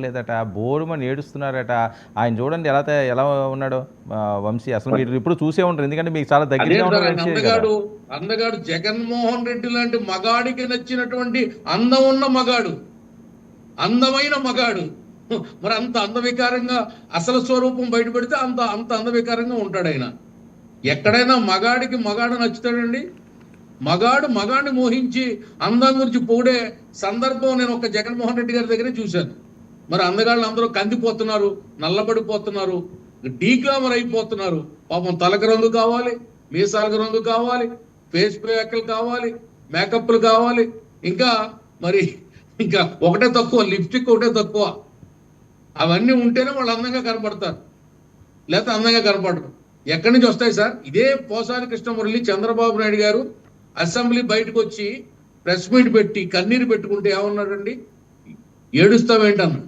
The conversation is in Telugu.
లేదట, బోరుమని ఏడుస్తున్నారట. ఆయన చూడండి ఎలా ఉన్నాడో వంశీ. అసలు మీరు ఇప్పుడు చూసే ఉంటారు, ఎందుకంటే మీకు చాలా దగ్గరగా ఉన్న వంశీ కదా. అందగాడు జగన్మోహన్ రెడ్డి లాంటి మగాడికి నచ్చినటువంటి అందం ఉన్న మగాడు, అందమైన మగాడు. మరి అంత అందవికారంగా అసలు స్వరూపం బయటపెడితే అంత అంత అందవికారంగా ఉంటాడు ఆయన. ఎక్కడైనా మగాడికి మగాడు నచ్చుతాడండి? మగాడిని మోహించి అందం గురించి పొగిడే సందర్భం నేను ఒక జగన్మోహన్ రెడ్డి గారి దగ్గరే చూశాను. మరి అందగాళ్ళు అందరూ కందిపోతున్నారు, నల్లబడిపోతున్నారు, డీగ్లామర్ అయిపోతున్నారు. పాపం తలకు రంగు కావాలి, మీసాలకు రంగు కావాలి, ఫేస్ ప్యాక్లు కావాలి, మేకప్లు కావాలి, ఇంకా ఒకటే తక్కువ, లిప్స్టిక్ ఒకటే తక్కువ. అవన్నీ ఉంటేనే వాళ్ళు అందంగా కనపడతారు, లేకపోతే అందంగా కనపడరు. ఎక్కడి నుంచి వస్తాయి సార్? ఇదే పోసాని కృష్ణమురళి చంద్రబాబు నాయుడు గారు అసెంబ్లీ బయటకు వచ్చి ప్రెస్ మీట్ పెట్టి కన్నీరు పెట్టుకుంటే ఏమన్నాడండి? ఏడుస్తావేంటన్నా.